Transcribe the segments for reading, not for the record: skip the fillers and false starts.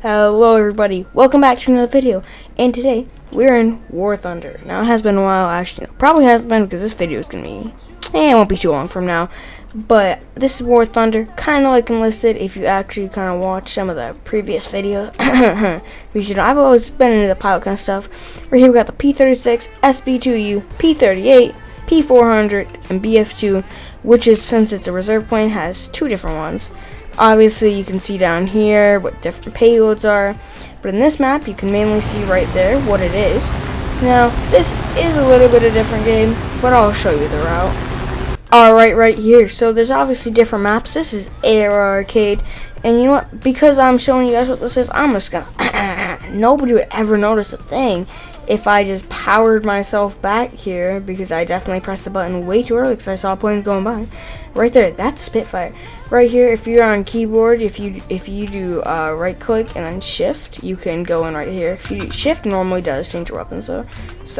Hello everybody, welcome back to another video, and today we're in War Thunder. Now it has been a while, actually, probably hasn't been because this video is going to be, it won't be too long from now, but this is War Thunder, kind of like Enlisted. If you actually kind of watch some of the previous videos, I've always been into the pilot kind of stuff. Right here we got the P-36, SB-2U, P-38, P-400, and BF-2, which is, since it's a reserve plane, has two different ones. Obviously, you can see down here what different payloads are, but in this map, you can mainly see right there what it is. Now, this is a little bit of a different game, but I'll show you the route. Alright, right here. So, there's obviously different maps. This is AR Arcade, and you know what? Because I'm showing you guys what this is, I'm just gonna... nobody would ever notice a thing if I just powered myself back here, because I definitely pressed the button way too early because I saw planes going by. Right there, that's Spitfire. Right here, if you're on keyboard, if you do right click and then shift, you can go in right here. If you do shift, normally does change your weapon. So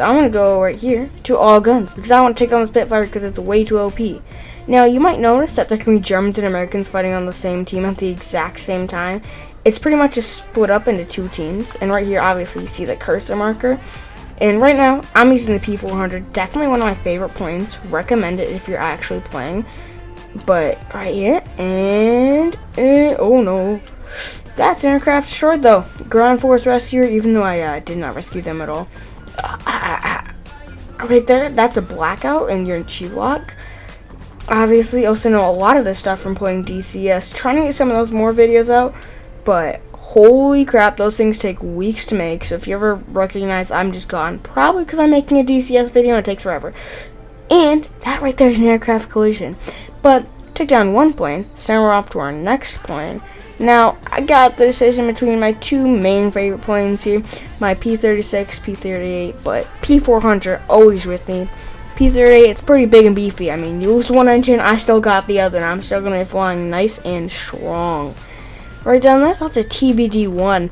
I'm gonna go right here to all guns because I want to take on the Spitfire because it's way too OP. Now you might notice that there can be Germans and Americans fighting on the same team at the exact same time. It's pretty much just split up into two teams, and right here obviously you see the cursor marker. And right now I'm using the P-400, definitely one of my favorite planes. Recommend it if you're actually playing. But right here, and oh no, that's an aircraft destroyed though. Ground force rescue, even though I did not rescue them at all. Right there, that's a blackout, and you're in G-Lock. Obviously, also know a lot of this stuff from playing DCS. Trying to get some of those more videos out, but holy crap, those things take weeks to make. So if you ever recognize I'm just gone, probably because I'm making a DCS video and it takes forever. And that right there is an aircraft collision. But took down one plane, so now we're off to our next plane. Now, I got the decision between my two main favorite planes here, my P-36, P-38, but P-400 always with me. P-38, it's pretty big and beefy. I mean, you lose one engine, I still got the other, and I'm still going to be flying nice and strong. Right down there, that's a TBD-1.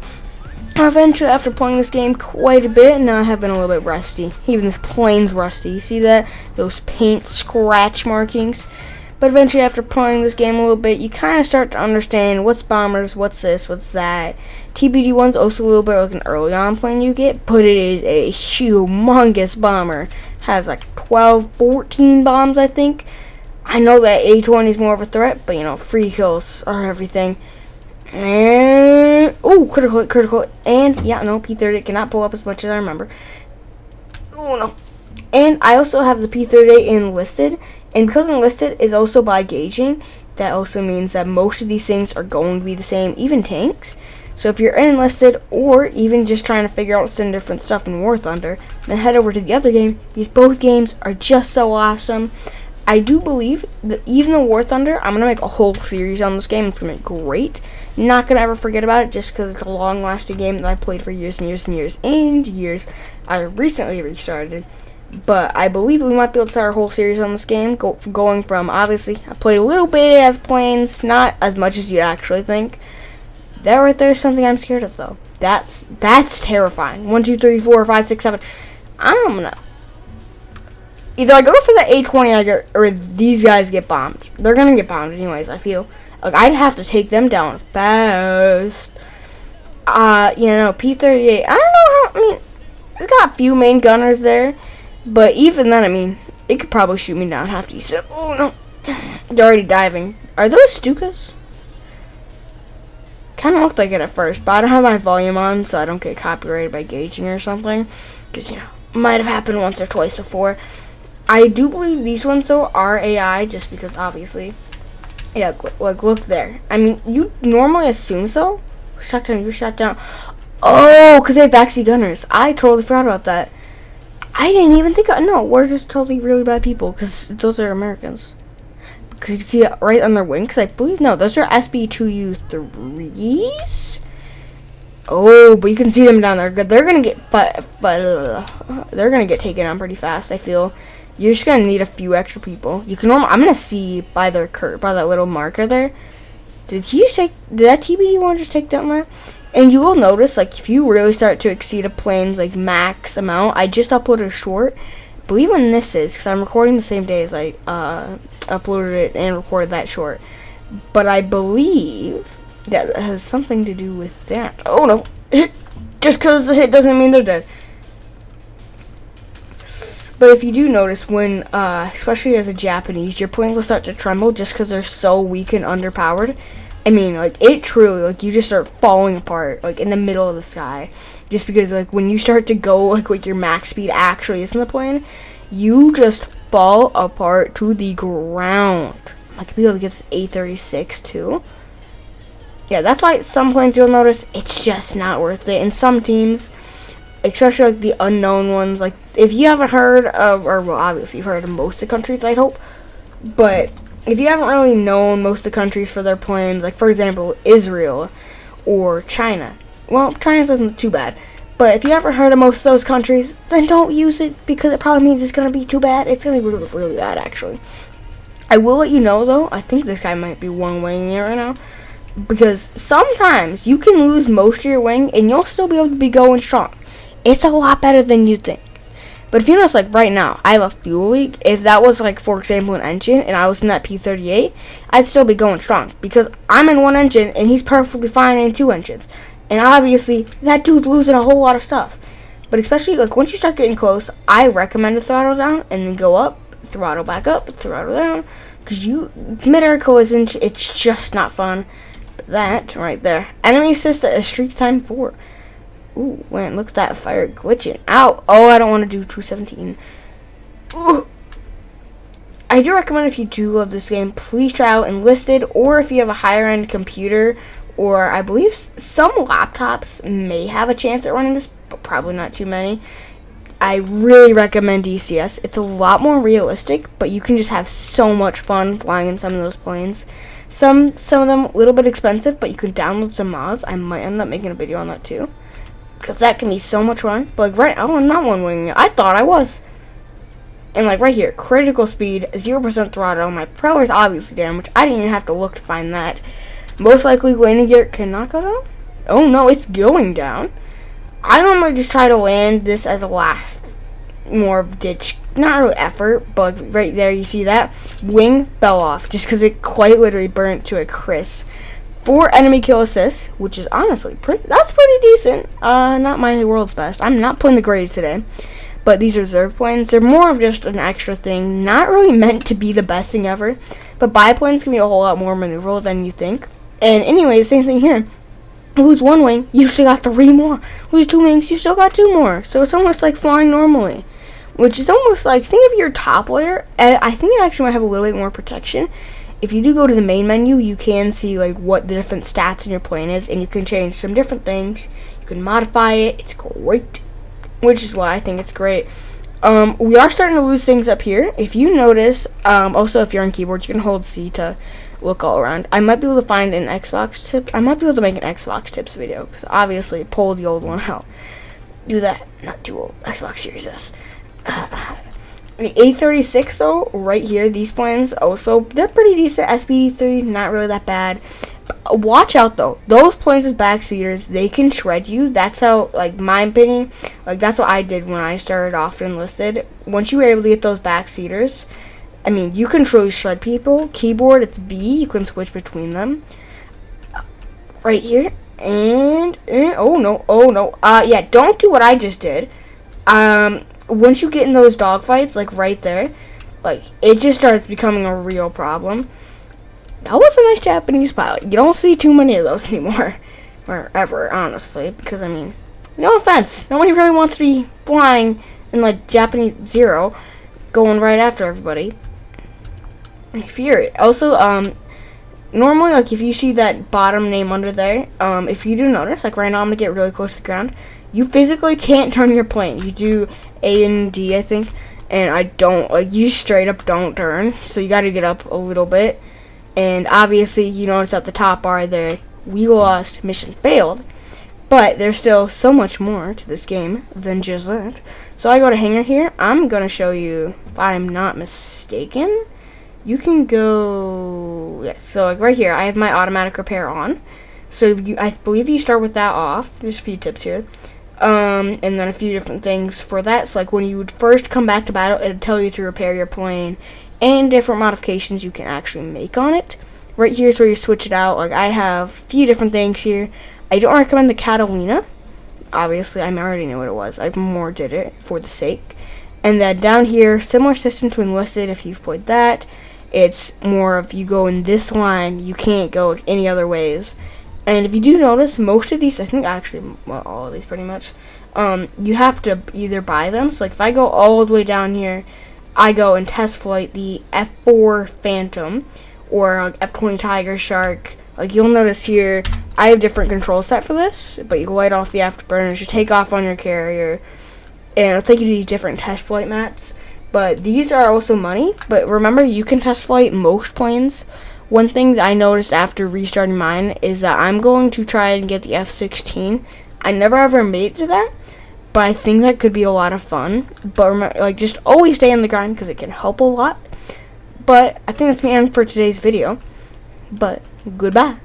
Eventually, after playing this game quite a bit, now I have been a little bit rusty. Even this plane's rusty. You see that? Those paint scratch markings. But eventually, after playing this game a little bit, you kind of start to understand what's bombers, what's this, what's that. TBD-1's also a little bit like an early on plane you get, but it is a humongous bomber. Has like 12, 14 bombs, I think. I know that A-20 is more of a threat, but you know, free kills are everything. And oh, critical, and yeah, no, P-38 cannot pull up as much as I remember. Oh no. And I also have the P-38 enlisted, and because enlisted is also by gauging, that also means that most of these things are going to be the same, even tanks. So if you're enlisted, or even just trying to figure out some different stuff in War Thunder, then head over to the other game, because both games are just so awesome. I do believe that even the War Thunder, I'm going to make a whole series on this game. It's going to be great. Not going to ever forget about it just because it's a long-lasting game that I played for years and years and years and years. I recently restarted. But I believe we might be able to start a whole series on this game. Going from, obviously, I played a little bit as planes, not as much as you'd actually think. That right there is something I'm scared of, though. That's terrifying. 1, 2, 3, 4, 5, 6, 7. I'm going to... Either I go for the A-20 or these guys get bombed. They're going to get bombed anyways, I feel. Like, I'd have to take them down fast. You know, P-38, I don't know how, I mean, it's got a few main gunners there. But even then, I mean, it could probably shoot me down half decent. Oh, no. They're already diving. Are those Stukas? Kind of looked like it at first, but I don't have my volume on, so I don't get copyrighted by gauging or something. Because, you know, might have happened once or twice before. I do believe these ones, though, are AI, just because, obviously. Yeah, like, look there. I mean, you normally assume so. Shut down, you shot down. Oh, because they have backseat gunners. I totally forgot about that. I didn't even think no, we're just totally really bad people, because those are Americans. Because you can see it right on their wing, because I believe, no, those are SB-2U3s? Oh, but you can see them down there. They're going to get, they're going to get taken on pretty fast, I feel. You're just gonna need a few extra people. You can. I'm gonna see by their by that little marker there. Did that TBD-1 just take down there? And you will notice, like, if you really start to exceed a plane's like max amount, I just uploaded a short. I believe when this is, because I'm recording the same day as I uploaded it and recorded that short. But I believe Yeah, that has something to do with that. Oh no! Just because it's a hit doesn't mean they're dead. But if you do notice, when, especially as a Japanese, your planes will start to tremble just because they're so weak and underpowered. I mean, like, it truly, like, you just start falling apart, like, in the middle of the sky. Just because, like, when you start to go, like, what your max speed actually is in the plane, you just fall apart to the ground. I could be able to get this A36, too. Yeah, that's why some planes you'll notice, it's just not worth it. And some teams, especially like the unknown ones, like if you haven't heard of, or well, obviously you've heard of most of the countries, I'd hope, but if you haven't really known most of the countries for their planes, like for example Israel or China, well, China's isn't too bad, but if you haven't heard of most of those countries, then don't use it, because it probably means it's gonna be too bad. It's gonna be really, really bad, actually. I will let you know though, I think this guy might be one-winging it right now, because sometimes you can lose most of your wing and you'll still be able to be going strong. It's a lot better than you think. But if you notice, like right now, I have a fuel leak. If that was like, for example, an engine and I was in that P-38, I'd still be going strong because I'm in one engine and he's perfectly fine in two engines. And obviously, that dude's losing a whole lot of stuff. But especially like once you start getting close, I recommend to throttle down and then go up, throttle back up, throttle down. Because mid-air collision, it's just not fun. But that right there, enemy assist at a streak time 4. Ooh, man, look at that fire glitching out. Oh, I don't want to do 217. Ooh. I do recommend, if you do love this game, please try out Enlisted, or if you have a higher end computer, or I believe some laptops may have a chance at running this, but probably not too many. I really recommend DCS. It's a lot more realistic, but you can just have so much fun flying in some of those planes. Some of them a little bit expensive, but you can download some mods. I might end up making a video on that too, because that can be so much fun. But like right now, I'm not one-winging it. I thought I was. And like right here, critical speed, 0% throttle. My propeller's obviously damaged. I didn't even have to look to find that. Most likely landing gear cannot go down. Oh no, it's going down. I normally just try to land this as a last, more of ditch, not really effort, but right there you see that wing fell off just because it quite literally burnt to a crisp. 4 enemy kill assists, which is honestly that's pretty decent. Not my world's best. I'm not playing the grades today, but these reserve planes, they're more of just an extra thing, not really meant to be the best thing ever. But biplanes can be a whole lot more maneuverable than you think. And anyway, same thing here. Lose 1 wing, you still got 3 more. Lose 2 wings, you still got 2 more. So it's almost like flying normally, which is almost like, think of your top layer. I think it actually might have a little bit more protection. If you do go to the main menu, you can see like what the different stats in your plane is, and you can change some different things. You can modify it. It's great, which is why I think it's great. We are starting to lose things up here. If you notice, also if you're on keyboard, you can hold C to look all around. I might be able to find an Xbox tip. I might be able to make an Xbox tips video, because obviously pull the old one out. Do that. Not too old. Xbox Series S. The A36 though, right here, these planes also, they're pretty decent. SPD3, not really that bad. Watch out though, those planes with backseaters, they can shred you. That's how, like, my opinion, like that's what I did when I started off Enlisted. Once you were able to get those backseaters, I mean, you can truly shred people. Keyboard, it's V, you can switch between them. Right here, and oh no, yeah, don't do what I just did. Once you get in those dogfights, like right there, like it just starts becoming a real problem. That was a nice Japanese pilot. You don't see too many of those anymore, or ever, honestly, because I mean, no offense, nobody really wants to be flying in like Japanese Zero, going right after everybody. I fear it. Also, normally, like if you see that bottom name under there, if you do notice, like right now I'm gonna get really close to the ground. You physically can't turn your plane. You do A and D, I think, and I don't. Like you straight up don't turn. So you got to get up a little bit. And obviously, you notice at the top bar there, we lost, mission failed. But there's still so much more to this game than just that. So I go to hangar here. I'm gonna show you, if I'm not mistaken. You can go, yes, so like right here, I have my automatic repair on. So I believe you start with that off. There's a few tips here. And then a few different things for that. So like when you would first come back to battle, it'll tell you to repair your plane and different modifications you can actually make on it. right here is where you switch it out. Like, I have a few different things here. I don't recommend the Catalina. Obviously, I already knew what it was. I more did it for the sake. And then down here, similar system to Enlisted if you've played that. It's more of you go in this line, you can't go any other ways. And if you do notice, most of these, I think actually, well, all of these pretty much, you have to either buy them. So like if I go all the way down here, I go and test flight the F4 Phantom or like F20 Tiger Shark. Like you'll notice here, I have different control set for this, but you light off the afterburners, you take off on your carrier, and it'll take you to these different test flight maps. But these are also money, but remember you can test flight most planes. One thing that I noticed after restarting mine is that I'm going to try and get the F-16. I never ever made it to that, but I think that could be a lot of fun. But remember, like, just always stay on the grind because it can help a lot. But I think that's the end for today's video. But goodbye.